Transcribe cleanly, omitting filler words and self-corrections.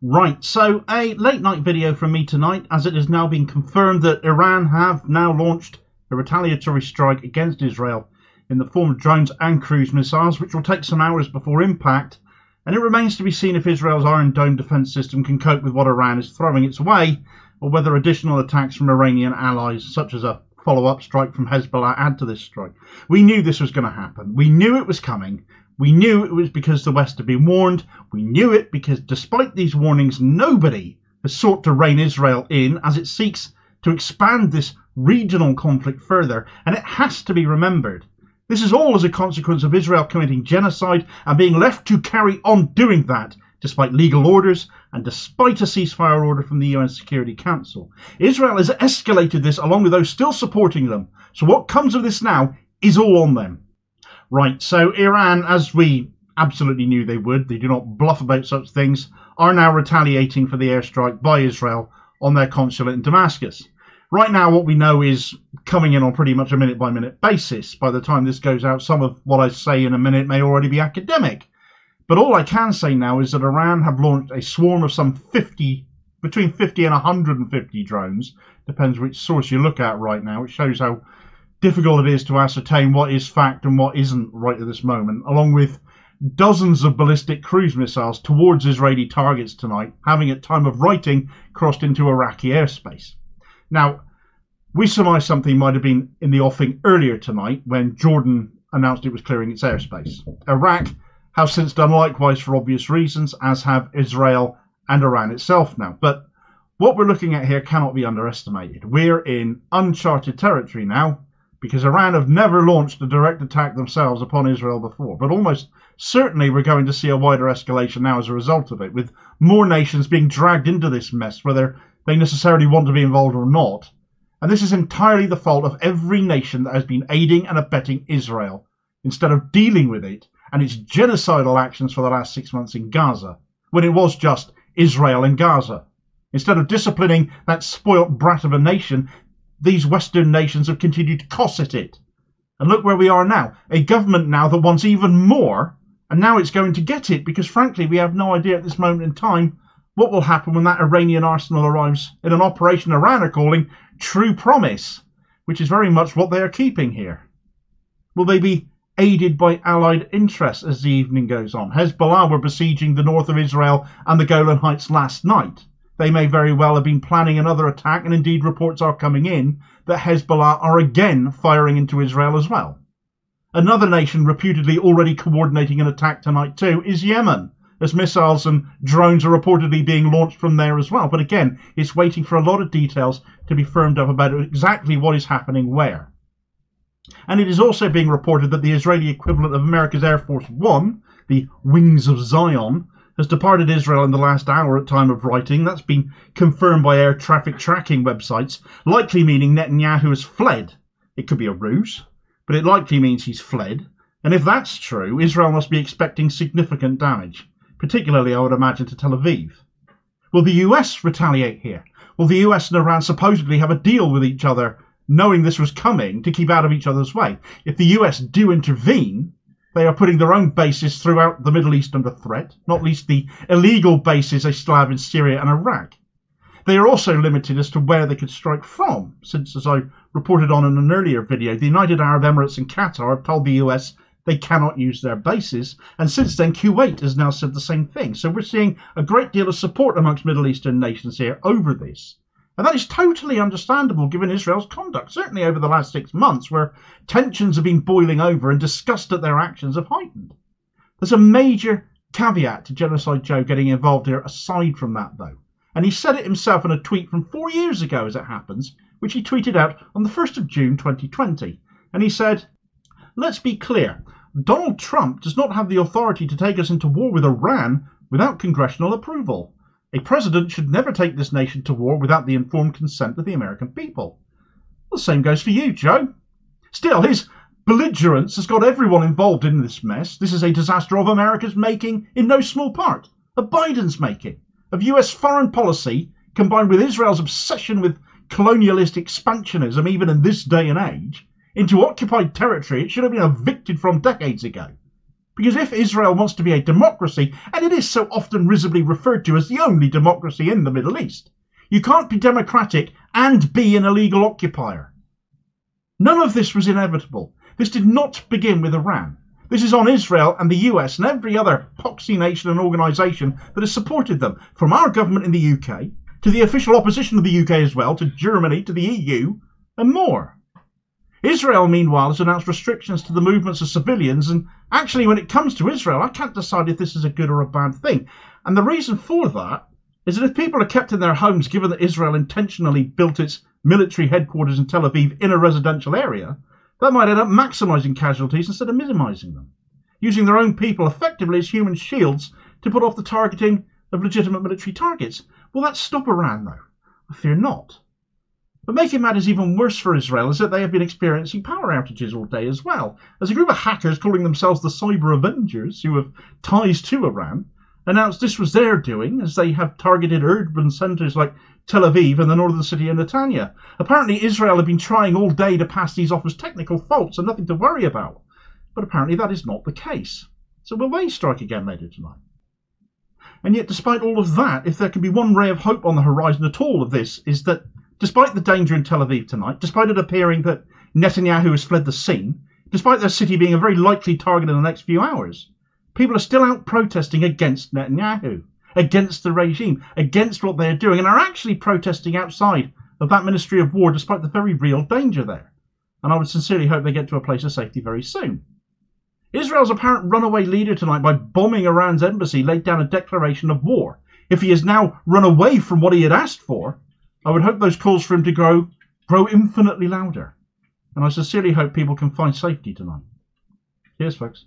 Right, so a late night video from me tonight, as it has now been confirmed that Iran have now launched a retaliatory strike against Israel in the form of drones and cruise missiles, which will take some hours before impact, and it remains to be seen if Israel's Iron Dome defense system can cope with what Iran is throwing its way, or whether additional attacks from Iranian allies, such as a follow-up strike from Hezbollah, add to this strike. We knew this was going to happen. We knew it was coming. We knew it was because the West had been warned. We knew it because despite these warnings, nobody has sought to rein Israel in as it seeks to expand this regional conflict further. And it has to be remembered, this is all as a consequence of Israel committing genocide and being left to carry on doing that despite legal orders and despite a ceasefire order from the UN Security Council. Israel has escalated this along with those still supporting them. So what comes of this now is all on them. Right, so Iran, as we absolutely knew they would, they do not bluff about such things, are now retaliating for the airstrike by Israel on their consulate in Damascus. Right now, what we know is coming in on pretty much a minute-by-minute basis. By the time this goes out, some of what I say in a minute may already be academic. But all I can say now is that Iran have launched a swarm of some 50, between 50 and 150 drones, depends which source you look at right now. It shows how difficult it is to ascertain what is fact and what isn't right at this moment, along with dozens of ballistic cruise missiles towards Israeli targets tonight, having at time of writing crossed into Iraqi airspace. Now, we surmise something might have been in the offing earlier tonight when Jordan announced it was clearing its airspace. Iraq have since done likewise for obvious reasons, as have Israel and Iran itself now. But what we're looking at here cannot be underestimated. We're in uncharted territory now, because Iran have never launched a direct attack themselves upon Israel before. But almost certainly we're going to see a wider escalation now as a result of it, with more nations being dragged into this mess, whether they necessarily want to be involved or not. And this is entirely the fault of every nation that has been aiding and abetting Israel, instead of dealing with it and its genocidal actions for the last 6 months in Gaza, when it was just Israel and Gaza. Instead of disciplining that spoilt brat of a nation, these Western nations have continued to cosset it. And look where we are now. A government now that wants even more, and now it's going to get it, because frankly we have no idea at this moment in time what will happen when that Iranian arsenal arrives in an operation Iran are calling True Promise, which is very much what they are keeping here. Will they be aided by allied interests as the evening goes on? Hezbollah were besieging the north of Israel and the Golan Heights last night. They may very well have been planning another attack, and indeed reports are coming in that Hezbollah are again firing into Israel as well. Another nation reputedly already coordinating an attack tonight too is Yemen, as missiles and drones are reportedly being launched from there as well. But again, it's waiting for a lot of details to be firmed up about exactly what is happening where. And it is also being reported that the Israeli equivalent of America's Air Force One, the Wings of Zion, has departed Israel in the last hour at time of writing. That's been confirmed by air traffic tracking websites, likely meaning Netanyahu has fled. It could be a ruse, but it likely means he's fled. And if that's true, Israel must be expecting significant damage, particularly, I would imagine, to Tel Aviv. Will the US retaliate here? Will the US and Iran supposedly have a deal with each other, knowing this was coming, to keep out of each other's way? If the US do intervene, they are putting their own bases throughout the Middle East under threat, not least the illegal bases they still have in Syria and Iraq. They are also limited as to where they could strike from, since, as I reported on in an earlier video, the United Arab Emirates and Qatar have told the US they cannot use their bases, and since then Kuwait has now said the same thing. So we're seeing a great deal of support amongst Middle Eastern nations here over this. And that is totally understandable given Israel's conduct, certainly over the last 6 months, where tensions have been boiling over and disgust at their actions have heightened. There's a major caveat to Genocide Joe getting involved here aside from that, though. And he said it himself in a tweet from 4 years ago, as it happens, which he tweeted out on the 1st of June 2020. And he said, "Let's be clear. Donald Trump does not have the authority to take us into war with Iran without congressional approval. A president should never take this nation to war without the informed consent of the American people." Well, the same goes for you, Joe. Still, his belligerence has got everyone involved in this mess. This is a disaster of America's making in no small part, of Biden's making, of US foreign policy combined with Israel's obsession with colonialist expansionism, even in this day and age, into occupied territory it should have been evicted from decades ago. Because if Israel wants to be a democracy, and it is so often risibly referred to as the only democracy in the Middle East, you can't be democratic and be an illegal occupier. None of this was inevitable. This did not begin with Iran. This is on Israel and the US and every other poxy nation and organisation that has supported them, from our government in the UK, to the official opposition of the UK as well, to Germany, to the EU, and more. Israel, meanwhile, has announced restrictions to the movements of civilians, and actually when it comes to Israel, I can't decide if this is a good or a bad thing. And the reason for that is that if people are kept in their homes, given that Israel intentionally built its military headquarters in Tel Aviv in a residential area, that might end up maximising casualties instead of minimising them, using their own people effectively as human shields to put off the targeting of legitimate military targets. Will that stop Iran, though? I fear not. But making matters even worse for Israel is that they have been experiencing power outages all day as well, as a group of hackers calling themselves the Cyber Avengers, who have ties to Iran, announced this was their doing, as they have targeted urban centres like Tel Aviv and the northern city of Netanyahu. Apparently Israel have been trying all day to pass these off as technical faults and nothing to worry about. But apparently that is not the case. So will they strike again later tonight? And yet, despite all of that, if there can be one ray of hope on the horizon at all of this, is that despite the danger in Tel Aviv tonight, despite it appearing that Netanyahu has fled the scene, despite their city being a very likely target in the next few hours, people are still out protesting against Netanyahu, against the regime, against what they're doing, and are actually protesting outside of that Ministry of War despite the very real danger there. And I would sincerely hope they get to a place of safety very soon. Israel's apparent runaway leader tonight, by bombing Iran's embassy, laid down a declaration of war. If he has now run away from what he had asked for, I would hope those calls for him to grow infinitely louder. And I sincerely hope people can find safety tonight. Cheers, folks.